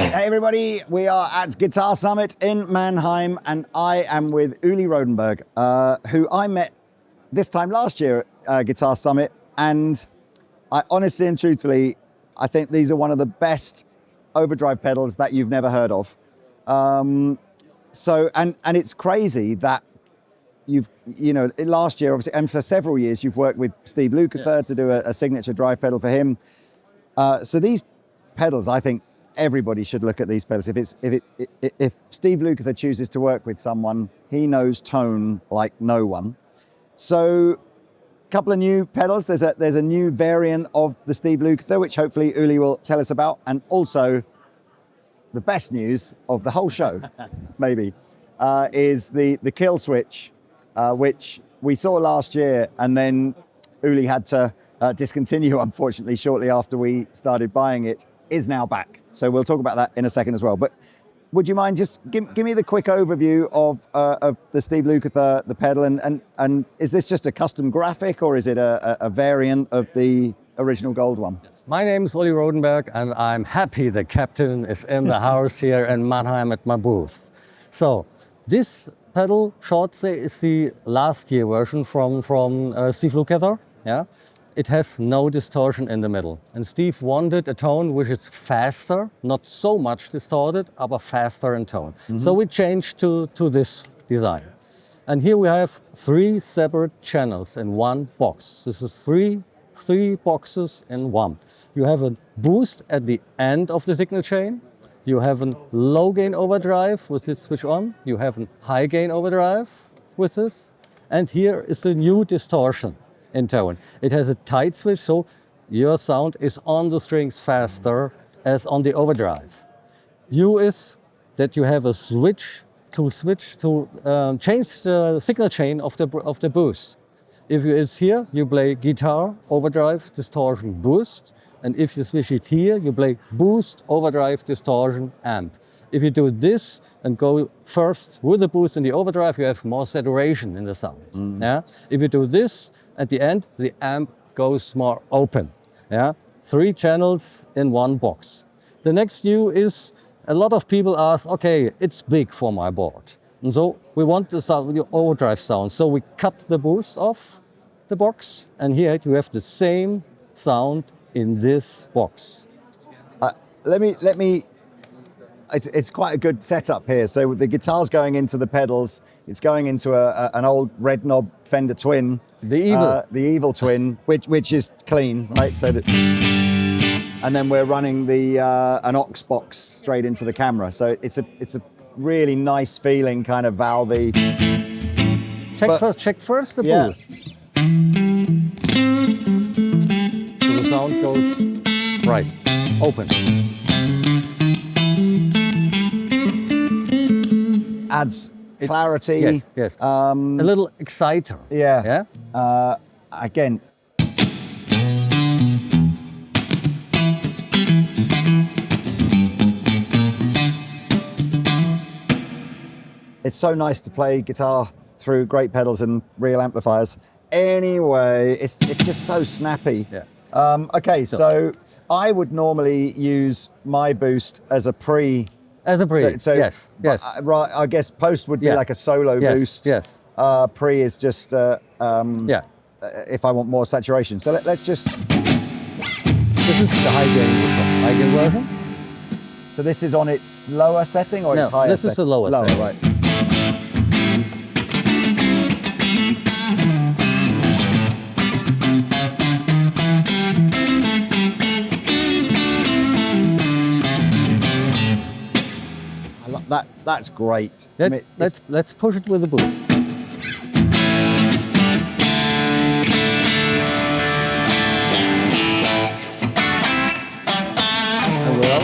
Hey everybody, we are at Guitar Summit in Mannheim and I am with Uli Rodenberg, who I met this time last year at Guitar Summit, and I honestly and truthfully, I think these are one of the best overdrive pedals that you've never heard of. And it's crazy that last year obviously, and for several years, you've worked with Steve Lukather to do a signature drive pedal for him. So these pedals, I think everybody should look at these pedals. If Steve Lukather chooses to work with someone, he knows tone like no one. So a couple of new pedals. There's a new variant of the Steve Lukather, which hopefully Uli will tell us about. And also the best news of the whole show, maybe, is the Killswitch, which we saw last year, and then Uli had to discontinue, unfortunately, shortly after we started buying it, is now back. So we'll talk about that in a second as well. But would you mind just give me the quick overview of the Steve Lukather, the pedal, and is this just a custom graphic or is it a variant of the original gold one? My name is Uli Rodenberg and I'm happy the captain is in the house here in Mannheim at my booth. So this pedal, short say, is the last year version from Steve Lukather. Yeah. It has no distortion in the middle. And Steve wanted a tone which is faster, not so much distorted, but faster in tone. Mm-hmm. So we changed to this design. And here we have 3 separate channels in one box. This is three boxes in one. You have a boost at the end of the signal chain. You have a low gain overdrive with this switch on. You have a high gain overdrive with this. And here is the new distortion in tone. It has a tight switch, so your sound is on the strings faster as on the overdrive. U is that you have a switch to change the signal chain of the boost. If it's here, you play guitar, overdrive, distortion, boost. And if you switch it here, you play boost, overdrive, distortion, amp. If you do this and go first with the boost and the overdrive, you have more saturation in the sound. Mm. Yeah? If you do this, at the end, the amp goes more open. Yeah? 3 channels in one box. The next new is, a lot of people ask, okay, it's big for my board. And so we want the sound, the overdrive sound. So we cut the boost off the box, and here you have the same sound in this box. Let me. It's quite a good setup here. So the guitar's going into the pedals. It's going into an old red knob Fender Twin. The evil Twin, which is clean, right? So that, and then we're running an aux box straight into the camera. So it's a really nice feeling, kind of valvey. Check first the boost. So the sound goes right, open. Adds clarity. Yes. A little exciter. Yeah. Again. It's so nice to play guitar through great pedals and real amplifiers. Anyway, it's just so snappy. Yeah. Okay, so I would normally use my boost as a pre. As a pre, so yes. Right, I guess post would be like a solo boost. Yes. Pre is just if I want more saturation. So let's just. This is the high gain version. So this is on its lower setting or its higher setting? This is the lower setting. Right. That's great. Let's push it with the boost. And we're up.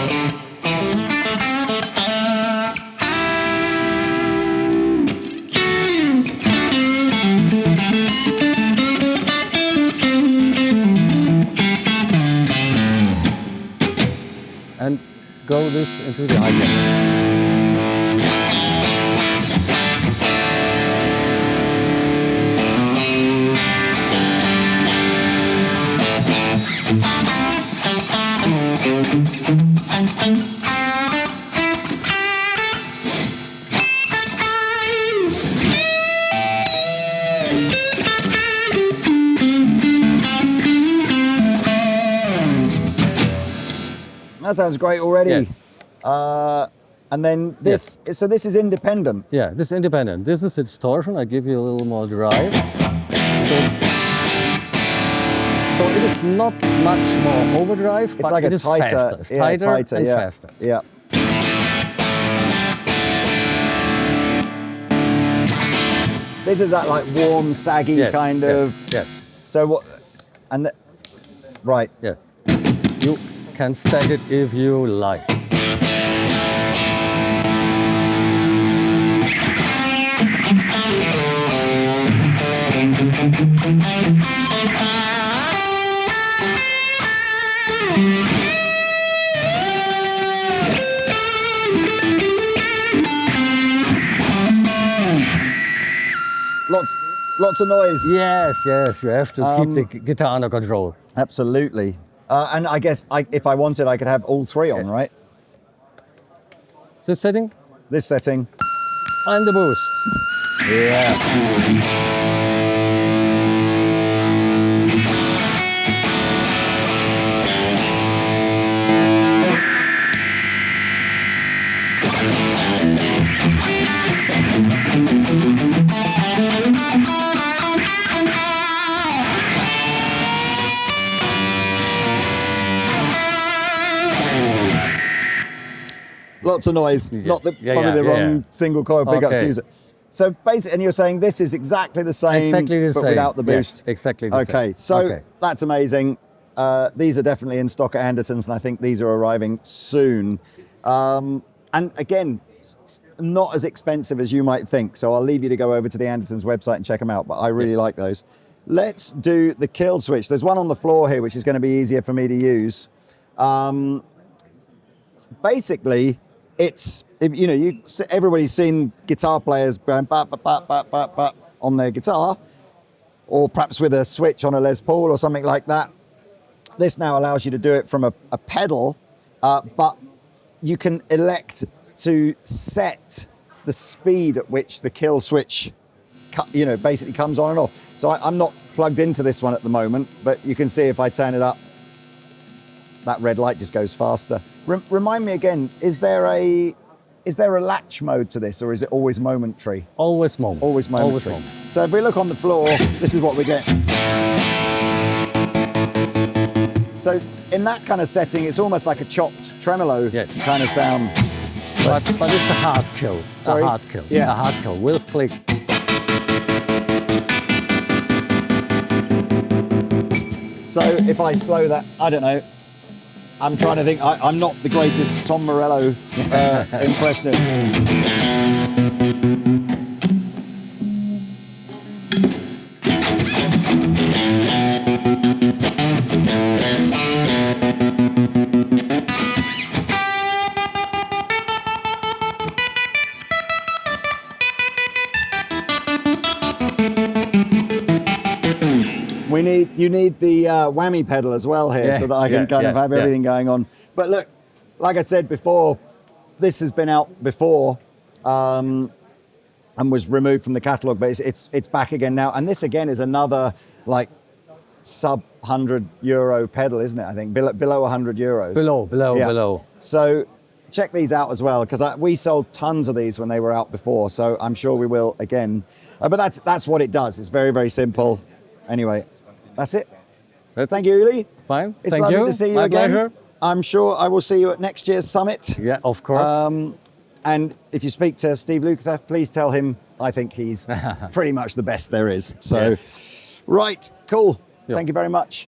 And go this into the high gain. That sounds great already. Yeah. And then this, so this is independent. Yeah, this is independent. This is the distortion. I give you a little more drive. So it is not much more overdrive, It's but like it a is tighter, faster. It's tighter and yeah, faster. Yeah. This is that like warm, saggy kind of. Yes. So what? And right. Yeah. You can stack it if you like. Lots of noise. Yes, yes, you have to keep the guitar under control. Absolutely. And I guess if I wanted, I could have all three on, right? This setting? This setting. And the boost. Yeah. Lots of noise. Yeah. Not probably the wrong single coil pickups to use it. So basically, and you're saying this is exactly the same, but without the boost. Yes, exactly the same. Okay, so that's amazing. These are definitely in stock at Andertons, and I think these are arriving soon. And again, not as expensive as you might think. So I'll leave you to go over to the Andertons website and check them out. But I really like those. Let's do the Killswitch. There's one on the floor here, which is going to be easier for me to use. Basically, it's, everybody's seen guitar players going ba ba ba ba ba ba on their guitar, or perhaps with a switch on a Les Paul or something like that. This now allows you to do it from a pedal, but you can elect to set the speed at which the Killswitch, basically comes on and off. So I'm not plugged into this one at the moment, but you can see if I turn it up, that red light just goes faster. Remind me again, is there a latch mode to this, or is it always momentary? Always moment. Always momentary. Always moment. So if we look on the floor, this is what we get. So in that kind of setting, it's almost like a chopped tremolo kind of sound. So, but it's a hard kill. Sorry? A hard kill. Yeah. A hard kill with click. So if I slow that, I don't know. I'm trying to think. I'm not the greatest Tom Morello impressionist. You need the whammy pedal as well here, so that I can kind of have everything going on. But look, like I said before, this has been out before and was removed from the catalogue, but it's back again now. And this again is another like sub €100 pedal, isn't it? I think below 100 euros. Below. So check these out as well, because we sold tons of these when they were out before. So I'm sure we will again. But that's what it does. It's very, very simple. Anyway. That's it. Thank you, Uli. Fine. It's lovely to see you again. Pleasure. I'm sure I will see you at next year's summit. Yeah, of course. And if you speak to Steve Lukather, please tell him I think he's pretty much the best there is. So, right, cool. Thank you very much.